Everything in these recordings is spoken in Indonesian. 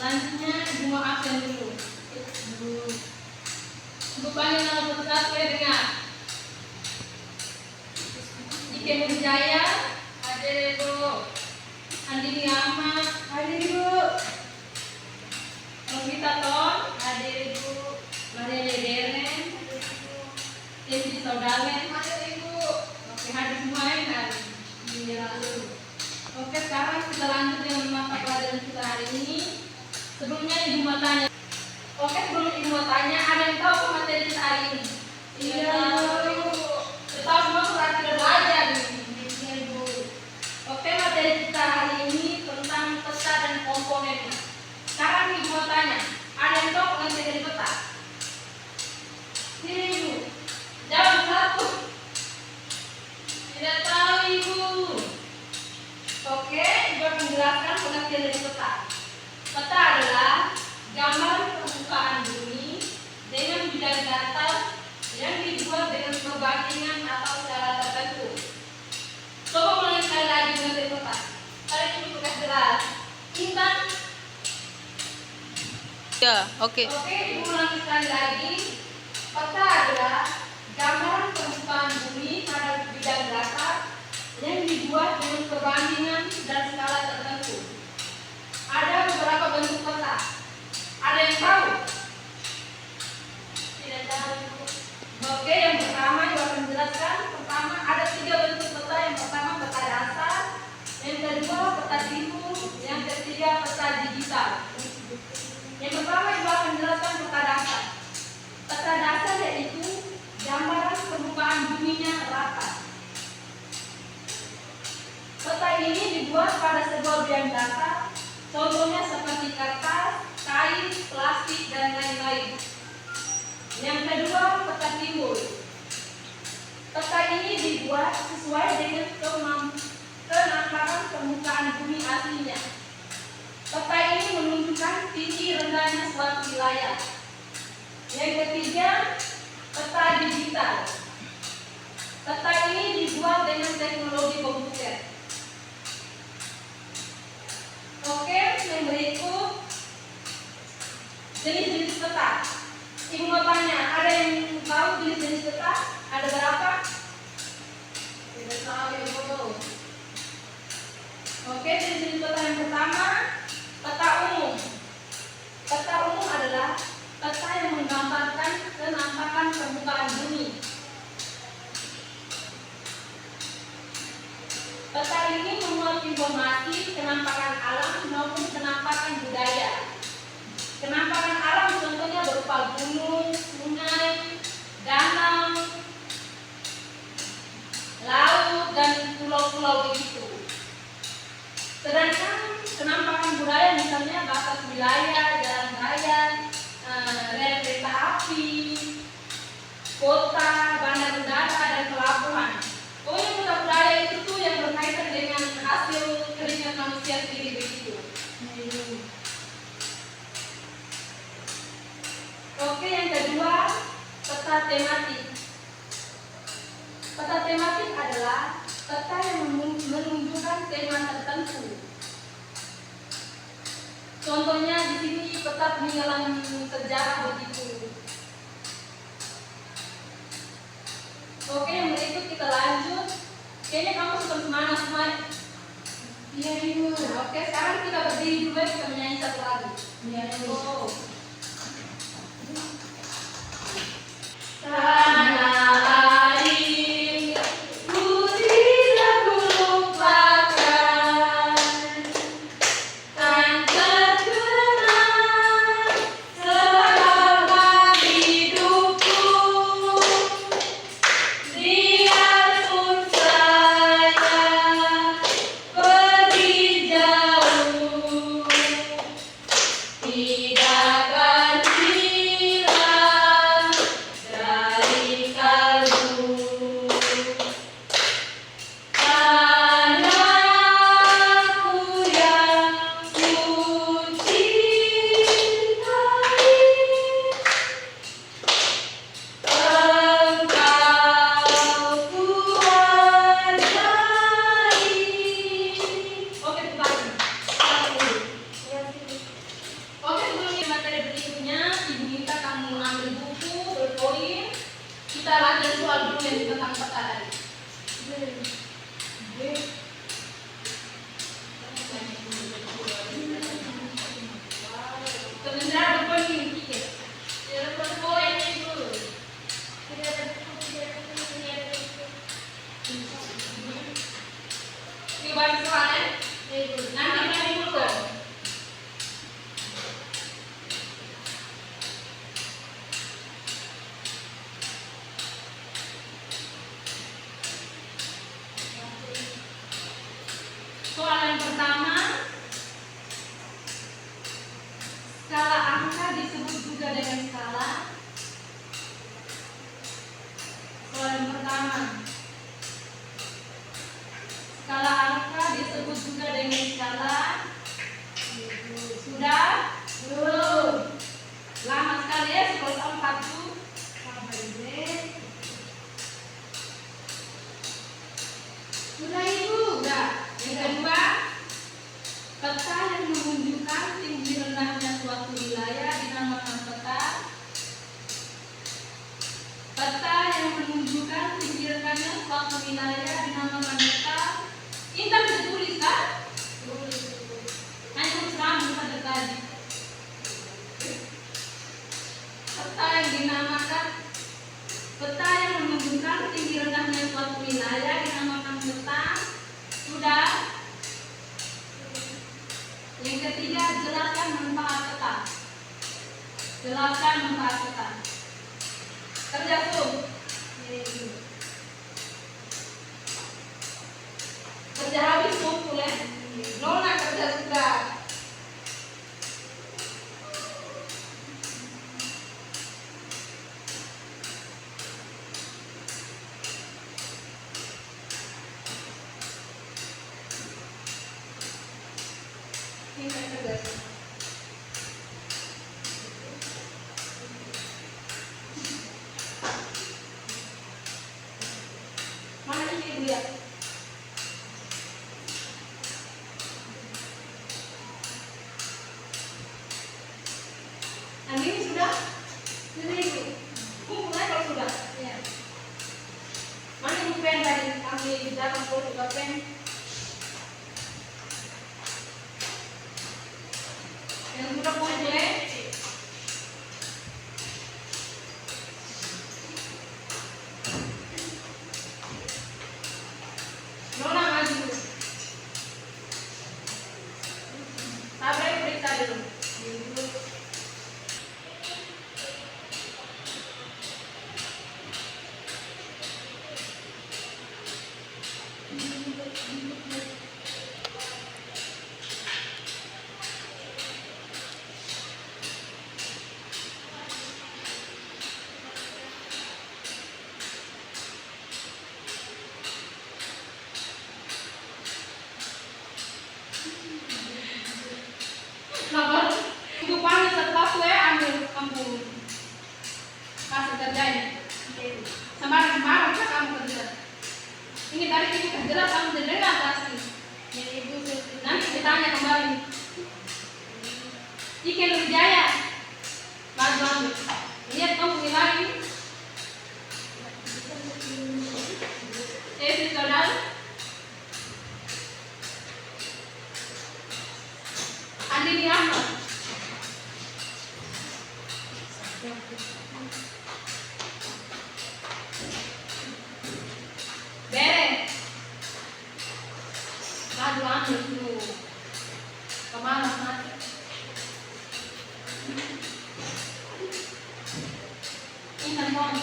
Selanjutnya Ibu absen dulu. Ibu panggil nama peserta sesuai dengan Ike Mujaya, hadir Ibu. Andini Ahmad, hadir Ibu. Novita Ton, hadir Ibu. Maria Deren, hadir Ibu. Desi Saudalen, hadir Ibu. Oke, hadir semua ya. Iya. Oke, sekarang kita lanjut dengan mata pelajaran kita hari ini. Sebelumnya Ibu mau tanya. Oke, sebelum Ibu mau tanya, ada yang tahu apa materi kita hari ini? Iya, Ibu. Kita semua sudah tidak belajar nih. Iya, Ibu. Oke, materi kita hari ini tentang peta dan komponennya. Sekarang Ibu mau tanya, ada yang tahu pengertian dari peta? Sini Ibu. Jawab satu. Tidak tahu Ibu. Oke, Ibu akan menjelaskan pengertian dari peta. Peta adalah gambaran permukaan bumi dengan bidang datar yang dibuat dengan perbandingan atau secara tertentu. Coba ulangi sekali lagi mengenai peta. Tadi Ibu sudah jelas. Intan. Ya, oke. Oke, Ibu ulangi sekali lagi. Peta adalah gambaran permukaan bumi pada bidang datar yang dibuat dengan perbandingan dan skala tertentu. Ada beberapa bentuk peta. Ada yang tahu? Tidak tahu. Oke, yang pertama Ibu akan menjelaskan. Pertama, ada 3 bentuk peta. Yang pertama peta dasar, yang kedua peta timun, yang ketiga peta digital. Yang pertama Ibu akan menjelaskan peta dasar. Peta dasar yaitu gambaran permukaan buminya rata. Peta ini dibuat pada sebuah bidang datar, contohnya seperti kertas, kain, plastik, dan lain-lain. Yang kedua, peta timbul. Peta ini dibuat sesuai dengan penampakan permukaan bumi aslinya. Peta ini menunjukkan tinggi rendahnya suatu wilayah. Yang ketiga, peta digital. Peta ini dibuat dengan teknologi komputer. Oke, yang berikut jenis-jenis peta. Ibu mau tanya, ada yang tahu jenis-jenis peta? Ada berapa? Tidak tahu Ibu. Oke, jenis-jenis peta yang pertama, peta umum. Peta umum adalah peta yang menggambarkan penampakan permukaan bumi. Peta ini memuat informasi penampakan alam maupun penampakan budaya. Penampakan alam contohnya berupa gunung, sungai, danau, laut, dan pulau-pulau begitu. Sedangkan penampakan budaya misalnya batas wilayah, jalan raya, rel kereta api, kota, bandar udara, dan pelabuhan. Pokoknya kota budaya itu tuh yang berkaitan dengan hasil keringat manusia sendiri begitu. Oke, yang kedua, peta tematik. Peta tematik adalah peta yang menunjukkan tema tertentu. Contohnya di sini peta peninggalan sejarah begitu. Oke, yang berikut kita lanjut. Kayaknya kamu sudah semangat semua. Iya Ibu. Oke, sekarang kita berdiri dulu, kita menyanyi satu lagu. Iya Ibu. Tanah air ku tidak lupakan, kan terkenal selama hidupku. Biarpun saya pergi jauh, tidak Kita lanjut soal dulu yang tentang peta tadi. Kementerian berpoin tiket. Berpoin itu. Ini baru soalnya. Nanti dulu. Soal yang pertama, skala angka disebut juga dengan skala. Soal yang pertama, skala angka disebut juga dengan skala. Sudah? Belum. Lama sekali ya sekolah tahun 1. Sudah itu, udah. Yang kedua, peta yang menunjukkan tinggi rendahnya suatu wilayah dinamakan peta. Peta yang menunjukkan tinggi rendahnya suatu wilayah dinamakan peta. Intan bisa tulis kan? Hanya tulis rambut pada tadi. Peta yang dinamakan peta yang menunjukkan tinggi rendahnya suatu wilayah dinamakan peta. Sudah. Yang ketiga, jelaskan manfaat peta. Jelaskan manfaat peta. Kerja tuh. Kerja habis kumpul ya. Nona kerja sudah. Mana ini ibu ya? Nah, ini sudah? Ini ibu. Kumpulnya kalau sudah? Iya. Mana ibu pen tadi? Ambil di belakang juga pen. Yang sudah kumpul ya? Nona maju. Sabar periksa dulu. Sabar. Ibu panggil satu-satu ya, ambil kamu kasih kerjanya. Semalam kamu kerja. Ini tadi ibu kerja kamu dengar pasti. Ibu nanti ditanya kembali. Ikan Wijaya, maju ambil. Lihat kamu nilai. Si saudara. Andini Ahmad. Bere. Maju ambil dulu. Kemana mati? Intan Bong.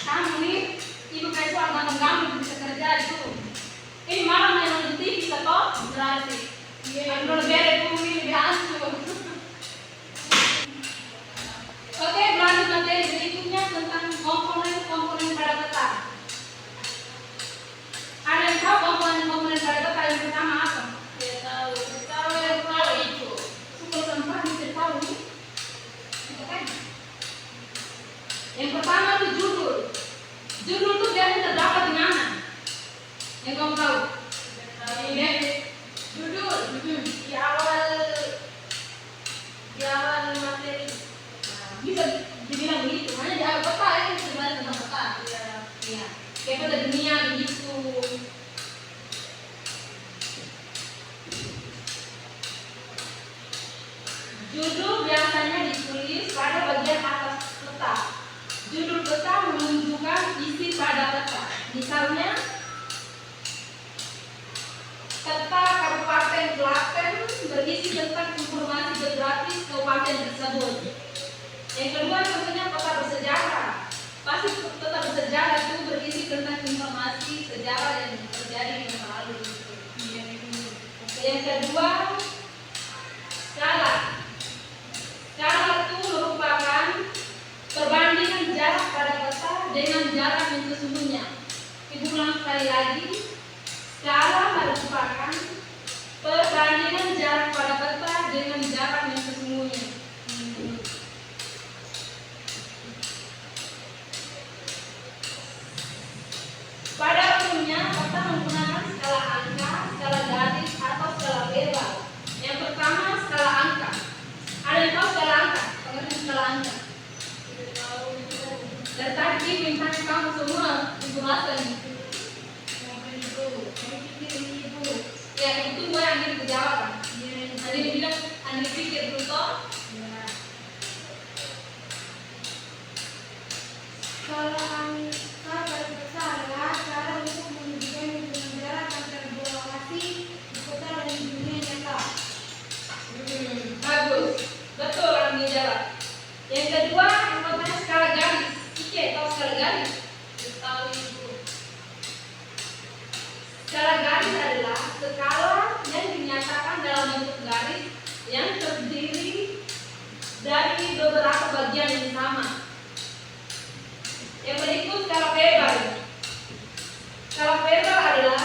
Kamu nih, ibu kayak soal gampang bisa kerja itu. Ini malam yang nonton TV toh berarti. Menurut Bere pun ini dihancur. Oke, berlanjut materi berikutnya tentang komponen-komponen pada peta. Ada yang tahu komponen-komponen pada peta yang pertama apa? Tahu itu. Sumber sampah bisa tahu nih. Yang pertama itu judul. Judul itu biasanya terdapat di mana? Yang kamu tahu? Judul di awal materi. Judul biasanya ditulis pada bagian atas peta. Judul peta menunjukkan isi pada peta. Misalnya, peta Kabupaten Klaten berisi tentang informasi geografis kabupaten tersebut. Yang kedua tentunya peta bersejarah. Pasti peta bersejarah itu berisi tentang informasi sejarah yang terjadi di masa lalu. Yang kedua, skala. Skala itu merupakan perbandingan jarak pada peta dengan jarak yang sesungguhnya. Ibu ulang sekali lagi, skala merupakan perbandingan jarak pada peta dengan jarak yang sesungguhnya. Pada umumnya, peta menggunakan skala angka, skala garis, atau skala verbal. Yang pertama, skala angka. Ada yang tahu skala angka? Pengertian skala angka? Dan tadi minta kamu semua informasi. Ya, itu gue yang dijawab. Tadi bilang, Andi pikir dulu toh. Skala angka berskala cara untuk menunjukkan hubungan jarak antar dua lokasi di kota dan di dunia nyata. Bagus, betul orang dijawab. Yang kedua, yang pertama skala garis. Oke, tahu skala garis? Tahu ibu. Skala garis adalah skala yang dinyatakan dalam bentuk garis yang terdiri dari beberapa bagian yang sama. Yang berikut skala verbal. Skala verbal adalah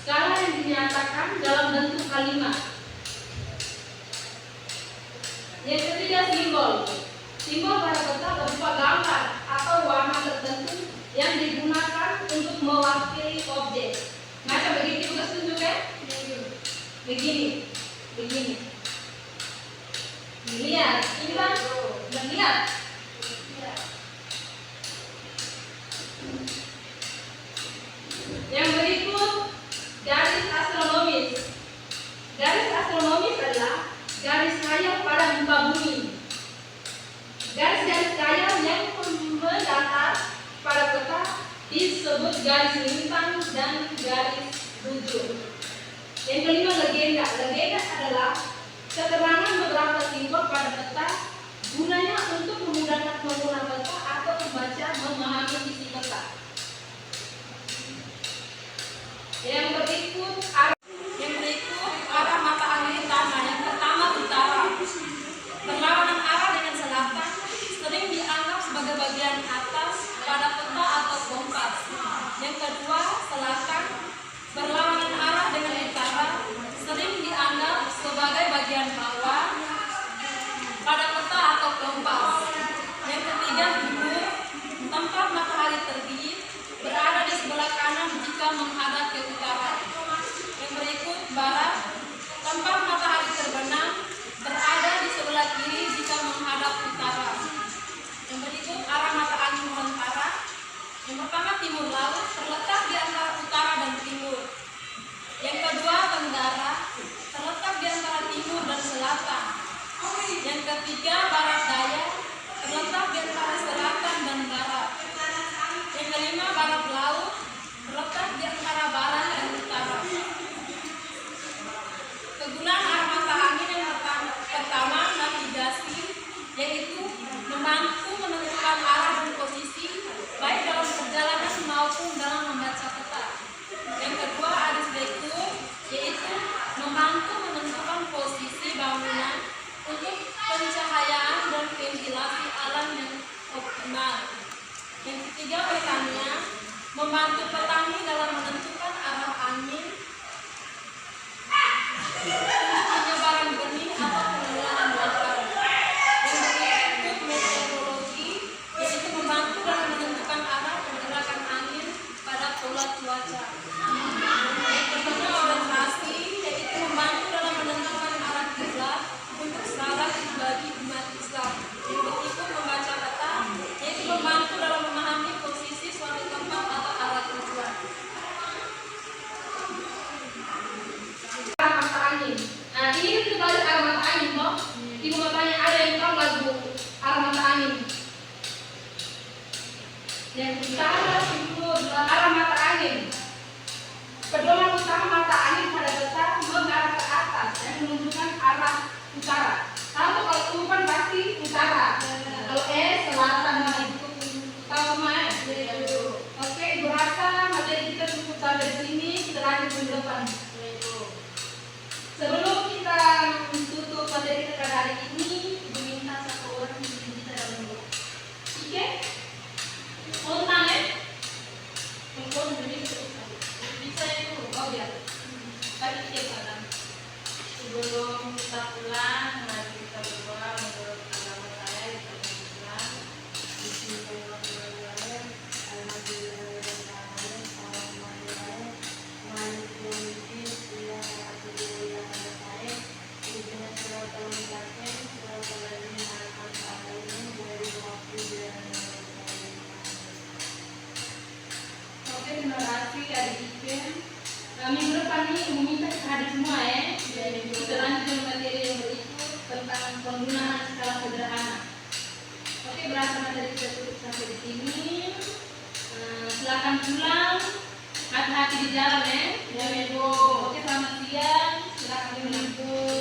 skala yang dinyatakan dalam bentuk kalimat. Yang ketiga, simbol. Simbol pada peta berupa gambar atau warna tertentu yang digunakan untuk mewakili objek. Macam begini juga tunjukkan. Begini, begini. Lihat, ini bang, lihat. Yang berikut, garis astronomis. Garis astronomis adalah garis khayal pada muka bumi. Garis-garis khayal yang mendatar pada peta disebut garis lintang dan garis bujur. Yang kelima, legenda. Legenda adalah keterangan beberapa simbol pada peta, gunanya untuk memudahkan pengguna peta atau pembaca memahami isi peta. Yang berikut arah mata angin tanah. Yang pertama, utara. Berlawanan arah dengan selatan sering dianggap sebagai bagian atas pada peta atau kompas. Yang kedua, selatan. Berlawanan arah dengan utara sering dianggap sebagai bagian bawah pada peta atau kompas. Yang ketiga, timur. Tempat matahari terbit berada di sebelah kanan jika menghadap ke utara. Yang berikut, barat. Tempat matahari terbenam berada di sebelah kiri jika menghadap utara. Yang berikut, arah mata angin utara. Yang pertama, timur laut, terletak di antara utara dan timur. Yang kedua, tenggara, terletak di antara timur dan selatan. Yang ketiga, barat daya, terletak di antara selatan dan barat. Yang kelima, barat laut, terletak di antara barat dan utara. Kegunaan arah mata angin yang pertama, navigasi, yaitu membantu menentukan arah dan posisi baik dalam perjalanan maupun dalam membaca peta. Yang kedua, aris vektor, yaitu membantu menentukan posisi bangunan untuk pencahayaan dan ventilasi alam yang optimal. Yang ketiga, pertanian, membantu petani dalam menentukan arah angin untuk penyebaran benih atau pengelolaan lahan. Yang berikut, meteorologi, yaitu membantu dalam menentukan arah pergerakan angin pada pola cuaca. Yang kedua, orientasi, yaitu membantu dalam menentukan arah kiblat untuk salat bagi umat Islam. Yang berikut, membaca peta, yaitu membantu dalam memahami posisi suatu tempat atau arah tujuan. hati-hati di jalan ya. Ya, Ibu. Oke, selamat siang. Silakan dilanjut.